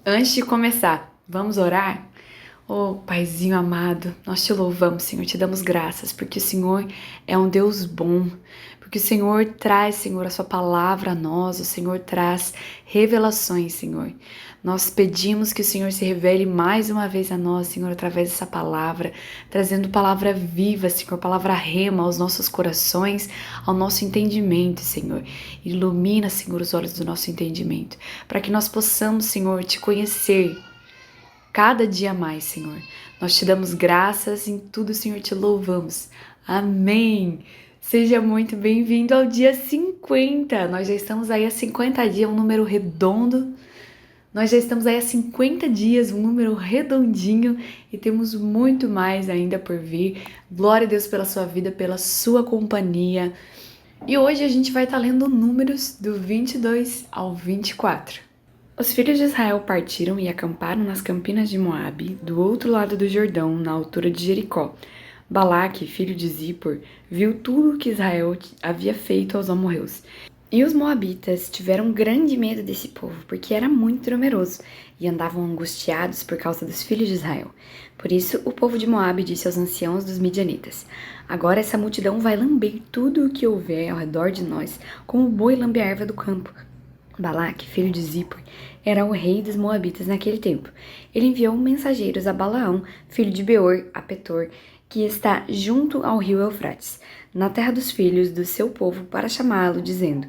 Antes de começar, vamos orar? Oh, Paizinho amado, nós te louvamos, Senhor, te damos graças, porque o Senhor é um Deus bom, porque o Senhor traz, Senhor, a sua palavra a nós, o Senhor traz revelações, Senhor. Nós pedimos que o Senhor se revele mais uma vez a nós, Senhor, através dessa palavra, trazendo palavra viva, Senhor, palavra rema aos nossos corações, ao nosso entendimento, Senhor. Ilumina, Senhor, os olhos do nosso entendimento, para que nós possamos, Senhor, te conhecer cada dia mais, Senhor. Nós te damos graças em tudo, Senhor, te louvamos. Amém. Seja muito bem-vindo ao dia 50. Nós já estamos aí há 50 dias, um número redondo. Nós já estamos aí há 50 dias, um número redondinho, e temos muito mais ainda por vir. Glória a Deus pela sua vida, pela sua companhia. E hoje a gente vai estar lendo números do 22 ao 24. Os filhos de Israel partiram e acamparam nas campinas de Moabe, do outro lado do Jordão, na altura de Jericó. Balaque, filho de Zippor, viu tudo o que Israel havia feito aos amorreus. E os moabitas tiveram grande medo desse povo, porque era muito numeroso, e andavam angustiados por causa dos filhos de Israel. Por isso, o povo de Moabe disse aos anciãos dos midianitas: Agora essa multidão vai lamber tudo o que houver ao redor de nós, como o boi lambe a erva do campo. Balaque, filho de Zippor, era o rei dos moabitas naquele tempo. Ele enviou mensageiros a Balaão, filho de Beor, a Petor, que está junto ao rio Eufrates, na terra dos filhos do seu povo, para chamá-lo, dizendo: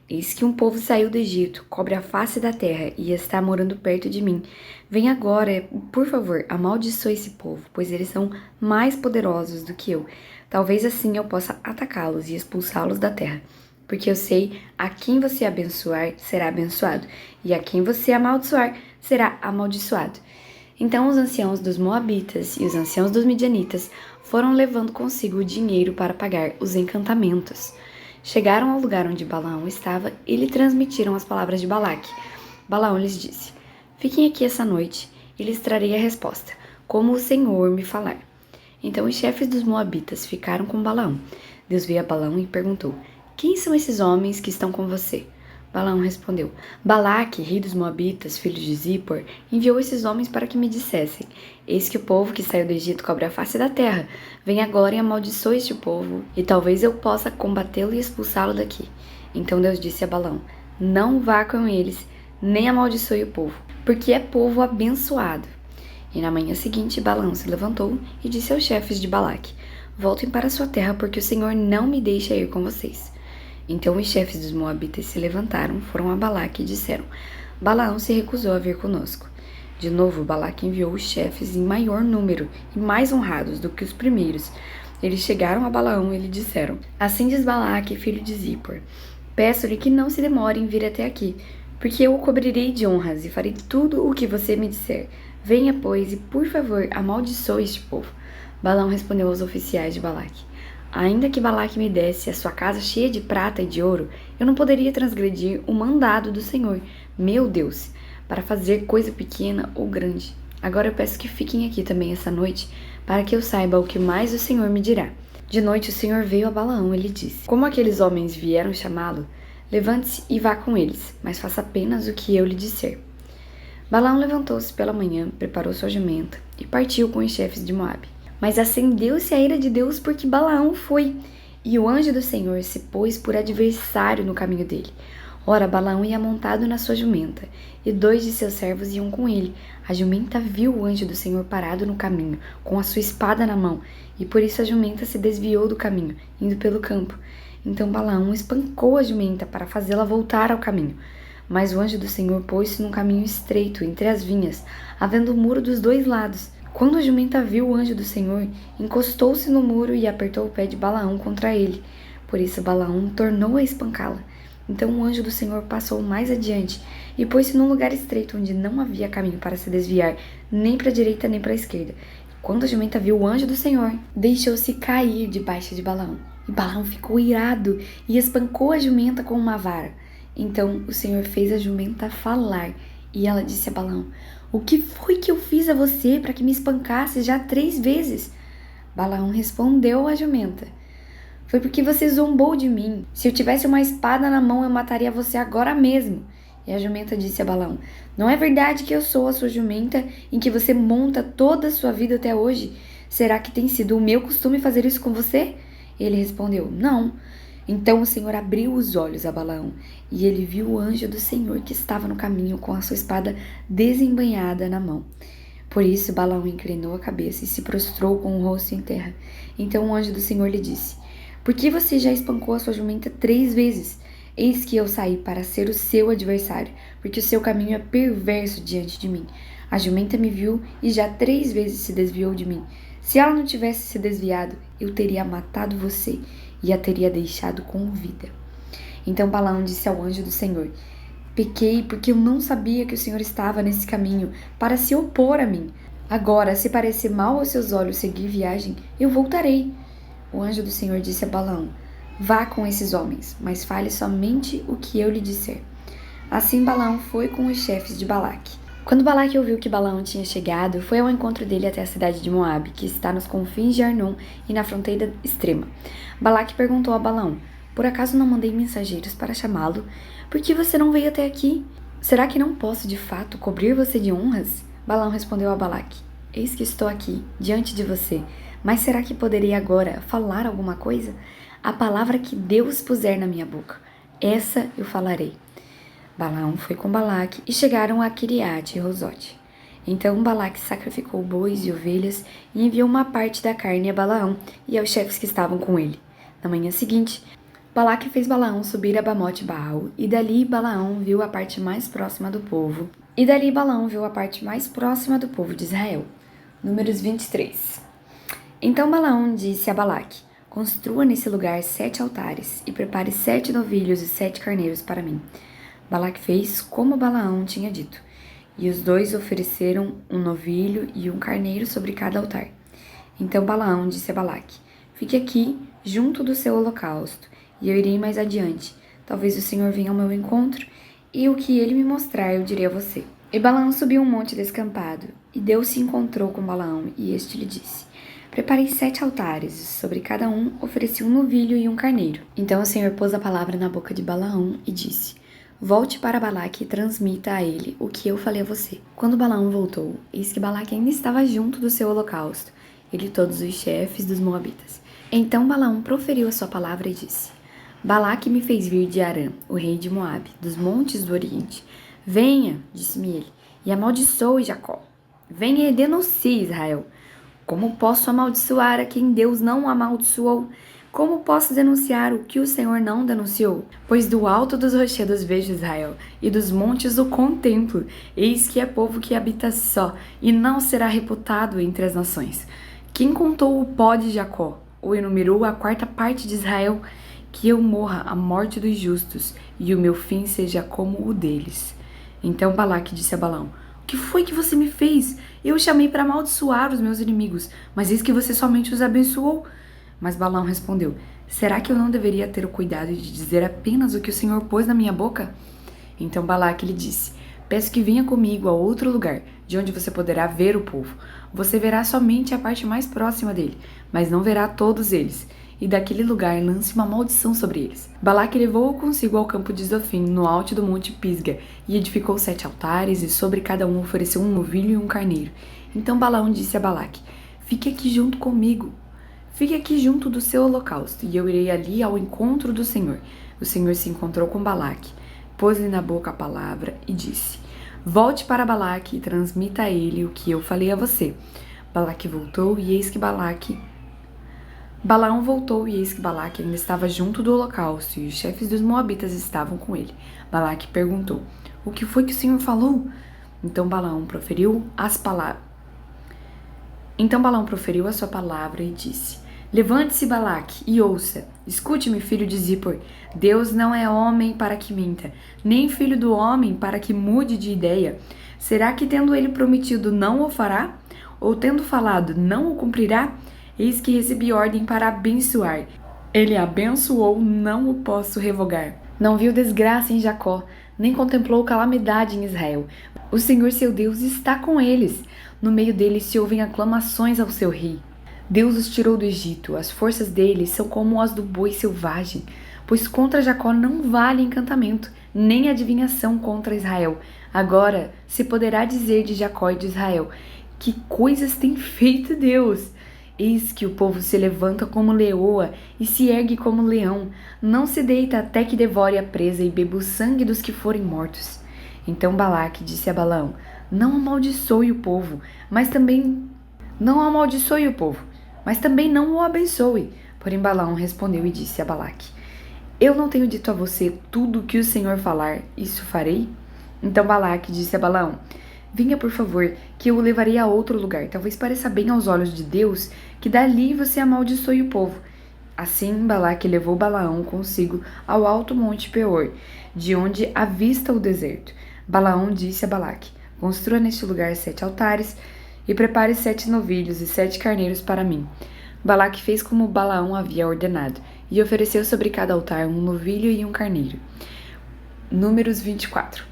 Eis que um povo saiu do Egito, cobre a face da terra e está morando perto de mim. Vem agora, por favor, amaldiçoe esse povo, pois eles são mais poderosos do que eu. Talvez assim eu possa atacá-los e expulsá-los da terra. Porque eu sei a quem você abençoar será abençoado, e a quem você amaldiçoar será amaldiçoado. Então os anciãos dos moabitas e os anciãos dos midianitas foram levando consigo o dinheiro para pagar os encantamentos. Chegaram ao lugar onde Balaão estava e lhe transmitiram as palavras de Balaque. Balaão lhes disse: Fiquem aqui essa noite e lhes trarei a resposta, como o Senhor me falar. Então os chefes dos moabitas ficaram com Balaão. Deus veio a Balaão e perguntou: Quem são esses homens que estão com você? Balaão respondeu: Balaque, rei dos moabitas, filho de Zippor, enviou esses homens para que me dissessem: Eis que o povo que saiu do Egito cobre a face da terra. Vem agora e amaldiçoe este povo, e talvez eu possa combatê-lo e expulsá-lo daqui. Então Deus disse a Balaão: Não vá com eles, nem amaldiçoe o povo, porque é povo abençoado. E na manhã seguinte Balaão se levantou e disse aos chefes de Balaque: Voltem para sua terra, porque o Senhor não me deixa ir com vocês. Então os chefes dos moabitas se levantaram, foram a Balaque e disseram: Balaão se recusou a vir conosco. De novo, Balaque enviou os chefes em maior número e mais honrados do que os primeiros. Eles chegaram a Balaão e lhe disseram: Assim diz Balaque, filho de Zippor: Peço-lhe que não se demore em vir até aqui, porque eu o cobrirei de honras e farei tudo o que você me disser. Venha, pois, e por favor, amaldiçoe este povo. Balaão respondeu aos oficiais de Balaque: Ainda que Balaque me desse a sua casa cheia de prata e de ouro, eu não poderia transgredir o mandado do Senhor, meu Deus, para fazer coisa pequena ou grande. Agora eu peço que fiquem aqui também essa noite, para que eu saiba o que mais o Senhor me dirá. De noite o Senhor veio a Balaão e lhe disse: Como aqueles homens vieram chamá-lo, levante-se e vá com eles, mas faça apenas o que eu lhe disser. Balaão levantou-se pela manhã, preparou sua jumenta e partiu com os chefes de Moabe. Mas acendeu-se a ira de Deus porque Balaão foi, e o anjo do Senhor se pôs por adversário no caminho dele. Ora, Balaão ia montado na sua jumenta, e 2 de seus servos iam com ele. A jumenta viu o anjo do Senhor parado no caminho, com a sua espada na mão, e por isso a jumenta se desviou do caminho, indo pelo campo. Então Balaão espancou a jumenta para fazê-la voltar ao caminho. Mas o anjo do Senhor pôs-se num caminho estreito, entre as vinhas, havendo um muro dos 2 lados. Quando a jumenta viu o anjo do Senhor, encostou-se no muro e apertou o pé de Balaão contra ele. Por isso Balaão tornou a espancá-la. Então o anjo do Senhor passou mais adiante e pôs-se num lugar estreito onde não havia caminho para se desviar, nem para a direita nem para a esquerda. Quando a jumenta viu o anjo do Senhor, deixou-se cair debaixo de Balaão. E Balaão ficou irado e espancou a jumenta com uma vara. Então o Senhor fez a jumenta falar, e ela disse a Balaão: O que foi que eu fiz a você para que me espancasse já 3 vezes? Balaão respondeu à jumenta: Foi porque você zombou de mim. Se eu tivesse uma espada na mão, eu mataria você agora mesmo. E a jumenta disse a Balaão: Não é verdade que eu sou a sua jumenta, em que você monta toda a sua vida até hoje? Será que tem sido o meu costume fazer isso com você? Ele respondeu: Não. Então o Senhor abriu os olhos a Balaão, e ele viu o anjo do Senhor que estava no caminho com a sua espada desembainhada na mão. Por isso Balaão inclinou a cabeça e se prostrou com o rosto em terra. Então o anjo do Senhor lhe disse: Por que você já espancou a sua jumenta 3 vezes? Eis que eu saí para ser o seu adversário, porque o seu caminho é perverso diante de mim. A jumenta me viu e já 3 vezes se desviou de mim. Se ela não tivesse se desviado, eu teria matado você e a teria deixado com vida. Então Balaão disse ao anjo do Senhor: Pequei porque eu não sabia que o Senhor estava nesse caminho para se opor a mim. Agora, se parecer mal aos seus olhos seguir viagem, eu voltarei. O anjo do Senhor disse a Balaão: Vá com esses homens, mas fale somente o que eu lhe disser. Assim Balaão foi com os chefes de Balaque. Quando Balaque ouviu que Balaão tinha chegado, foi ao encontro dele até a cidade de Moabe, que está nos confins de Arnon e na fronteira extrema. Balaque perguntou a Balaão: Por acaso não mandei mensageiros para chamá-lo? Por que você não veio até aqui? Será que não posso, de fato, cobrir você de honras? Balaão respondeu a Balaque: Eis que estou aqui, diante de você. Mas será que poderei agora falar alguma coisa? A palavra que Deus puser na minha boca, essa eu falarei. Balaão foi com Balaque e chegaram a Quiriate e Rozote. Então Balaque sacrificou bois e ovelhas e enviou uma parte da carne a Balaão e aos chefes que estavam com ele. Na manhã seguinte, Balaque fez Balaão subir a Bamote Baal, e dali Balaão viu a parte mais próxima do povo. De Israel. Números 23. Então Balaão disse a Balaque: Construa nesse lugar 7 altares, e prepare 7 novilhos e 7 carneiros para mim. Balaque fez como Balaão tinha dito, e os dois ofereceram um novilho e um carneiro sobre cada altar. Então Balaão disse a Balaque: Fique aqui, junto do seu holocausto, e eu irei mais adiante. Talvez o Senhor venha ao meu encontro, e o que ele me mostrar eu direi a você. E Balaão subiu um monte descampado, e Deus se encontrou com Balaão, e este lhe disse: Preparei 7 altares, sobre cada um ofereci um novilho e um carneiro. Então o Senhor pôs a palavra na boca de Balaão e disse: Volte para Balaque e transmita a ele o que eu falei a você. Quando Balaão voltou, eis que Balaque ainda estava junto do seu holocausto, ele e todos os chefes dos moabitas. Então Balaão proferiu a sua palavra e disse: Balaque me fez vir de Arã, o rei de Moabe, dos montes do Oriente. Venha, disse-me ele, e amaldiçoe Jacó. Venha e denuncie Israel. Como posso amaldiçoar a quem Deus não amaldiçoou? Como posso denunciar o que o Senhor não denunciou? Pois do alto dos rochedos vejo Israel, e dos montes o contemplo. Eis que é povo que habita só, e não será reputado entre as nações. Quem contou o pó de Jacó, ou enumerou a 4ª parte de Israel? Que eu morra a morte dos justos, e o meu fim seja como o deles. Então Balaque disse a Balaão: O que foi que você me fez? Eu o chamei para amaldiçoar os meus inimigos, mas eis que você somente os abençoou. Mas Balaão respondeu: Será que eu não deveria ter o cuidado de dizer apenas o que o Senhor pôs na minha boca? Então Balaque lhe disse: Peço que venha comigo a outro lugar, de onde você poderá ver o povo. Você verá somente a parte mais próxima dele, mas não verá todos eles. E daquele lugar lance uma maldição sobre eles. Balaque levou-o consigo ao campo de Zofim, no alto do monte Pisga, e edificou 7 altares, e sobre cada um ofereceu um novilho e um carneiro. Então Balaão disse a Balaque: Fique aqui junto comigo. Fique aqui junto do seu holocausto, e eu irei ali ao encontro do Senhor. O Senhor se encontrou com Balaque, pôs-lhe na boca a palavra e disse: Volte para Balaque e transmita a ele o que eu falei a você. Balaque voltou, e eis que Balaão voltou, e eis que Balaque ainda estava junto do holocausto, e os chefes dos moabitas estavam com ele. Balaque perguntou: O que foi que o Senhor falou? Então Balaão proferiu a sua palavra e disse: Levante-se, Balaque, e ouça. Escute-me, filho de Zippor. Deus não é homem para que minta, nem filho do homem para que mude de ideia. Será que, tendo ele prometido, não o fará? Ou tendo falado, não o cumprirá? Eis que recebi ordem para abençoar. Ele abençoou, não o posso revogar. Não viu desgraça em Jacó, nem contemplou calamidade em Israel. O Senhor seu Deus está com eles. No meio deles se ouvem aclamações ao seu rei. Deus os tirou do Egito, as forças deles são como as do boi selvagem, pois contra Jacó não vale encantamento, nem adivinhação contra Israel. Agora se poderá dizer de Jacó e de Israel: que coisas tem feito Deus! Eis que o povo se levanta como leoa e se ergue como leão, não se deita até que devore a presa e beba o sangue dos que forem mortos. Então Balaque disse a Balaão: Não amaldiçoe o povo, mas também não o abençoe. Porém Balaão respondeu e disse a Balaque: Eu não tenho dito a você tudo o que o Senhor falar, isso farei? Então Balaque disse a Balaão: Venha, por favor, que eu o levarei a outro lugar. Talvez pareça bem aos olhos de Deus que dali você amaldiçoe o povo. Assim Balaque levou Balaão consigo ao alto monte Peor, de onde avista o deserto. Balaão disse a Balaque: Construa neste lugar 7 altares e prepare 7 novilhos e 7 carneiros para mim. Balaque fez como Balaão havia ordenado e ofereceu sobre cada altar um novilho e um carneiro. Números 24.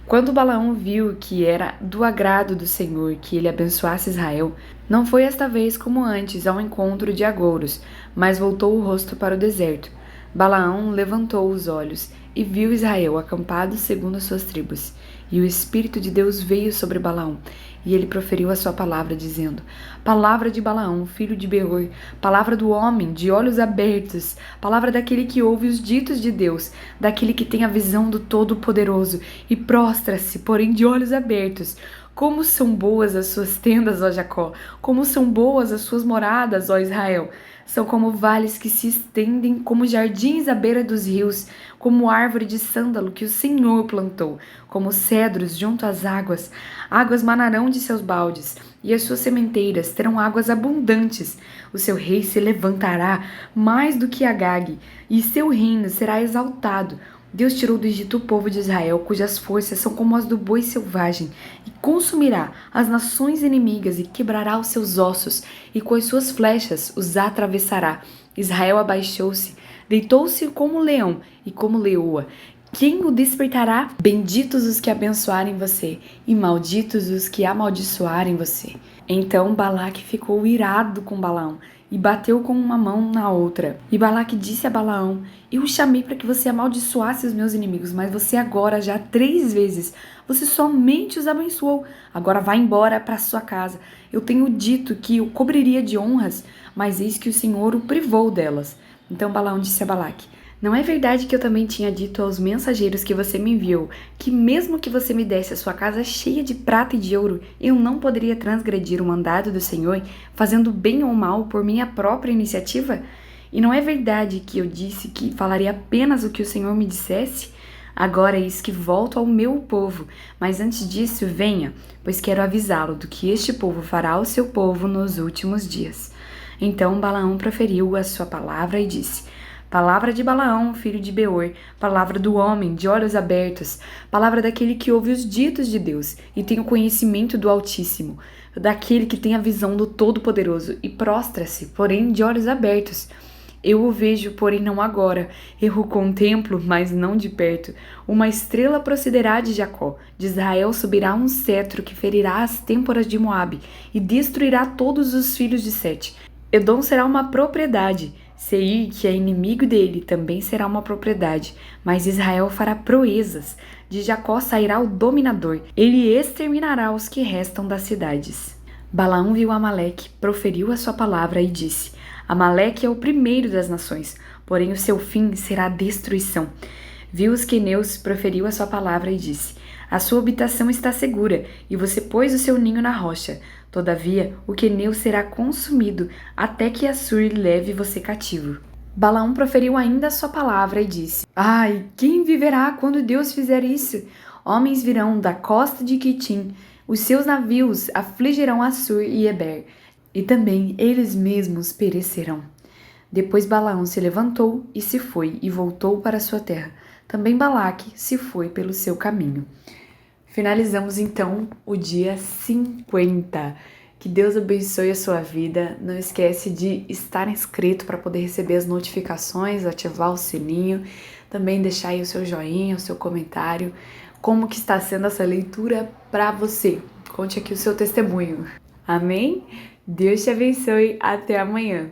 Quando Balaão viu que era do agrado do Senhor que ele abençoasse Israel, não foi esta vez como antes ao encontro de agouros, mas voltou o rosto para o deserto. Balaão levantou os olhos e viu Israel acampado segundo as suas tribos. E o Espírito de Deus veio sobre Balaão, e ele proferiu a sua palavra, dizendo: Palavra de Balaão, filho de Beor, palavra do homem de olhos abertos, palavra daquele que ouve os ditos de Deus, daquele que tem a visão do Todo-Poderoso, e prostra-se, porém de olhos abertos. Como são boas as suas tendas, ó Jacó, como são boas as suas moradas, ó Israel. São como vales que se estendem, como jardins à beira dos rios, como árvore de sândalo que o Senhor plantou, como cedros junto às águas. Águas manarão de seus baldes, e as suas sementeiras terão águas abundantes. O seu rei se levantará mais do que Agag, e seu reino será exaltado. Deus tirou do Egito o povo de Israel, cujas forças são como as do boi selvagem, e consumirá as nações inimigas e quebrará os seus ossos, e com as suas flechas os atravessará. Israel abaixou-se, deitou-se como leão e como leoa. Quem o despertará? Benditos os que abençoarem você, e malditos os que amaldiçoarem você. Então Balaque ficou irado com Balaão, e bateu com uma mão na outra. E Balaque disse a Balaão: Eu o chamei para que você amaldiçoasse os meus inimigos, mas você agora já 3 vezes, você somente os abençoou. Agora vá embora para sua casa. Eu tenho dito que o cobriria de honras, mas eis que o Senhor o privou delas. Então Balaão disse a Balaque: Não é verdade que eu também tinha dito aos mensageiros que você me enviou, que mesmo que você me desse a sua casa cheia de prata e de ouro, eu não poderia transgredir o mandado do Senhor, fazendo bem ou mal por minha própria iniciativa? E não é verdade que eu disse que falaria apenas o que o Senhor me dissesse? Agora eis que volto ao meu povo, mas antes disso venha, pois quero avisá-lo do que este povo fará ao seu povo nos últimos dias. Então Balaão proferiu a sua palavra e disse: Palavra de Balaão, filho de Beor, palavra do homem de olhos abertos, palavra daquele que ouve os ditos de Deus e tem o conhecimento do Altíssimo, daquele que tem a visão do Todo-Poderoso e prostra-se, porém de olhos abertos. Eu o vejo, porém não agora. Eu o contemplo, mas não de perto. Uma estrela procederá de Jacó. De Israel subirá um cetro que ferirá as têmporas de Moabe e destruirá todos os filhos de Sete. Edom será uma propriedade. Seir, que é inimigo dele, também será uma propriedade. Mas Israel fará proezas. De Jacó sairá o dominador. Ele exterminará os que restam das cidades. Balaão viu Amaleque, proferiu a sua palavra e disse: Amaleque é o primeiro das nações, porém o seu fim será a destruição. Viu os queneus, proferiu a sua palavra e disse: A sua habitação está segura, e você pôs o seu ninho na rocha. Todavia, o queneu será consumido, até que Assur leve você cativo. Balaão proferiu ainda a sua palavra e disse: Ai, quem viverá quando Deus fizer isso? Homens virão da costa de Quitim, os seus navios afligirão Assur e Eber, e também eles mesmos perecerão. Depois Balaão se levantou e se foi, e voltou para sua terra. Também Balaque se foi pelo seu caminho. Finalizamos então o dia 50. Que Deus abençoe a sua vida. Não esquece de estar inscrito para poder receber as notificações, ativar o sininho, também deixar aí o seu joinha, o seu comentário. Como que está sendo essa leitura para você? Conte aqui o seu testemunho. Amém? Deus te abençoe. Até amanhã.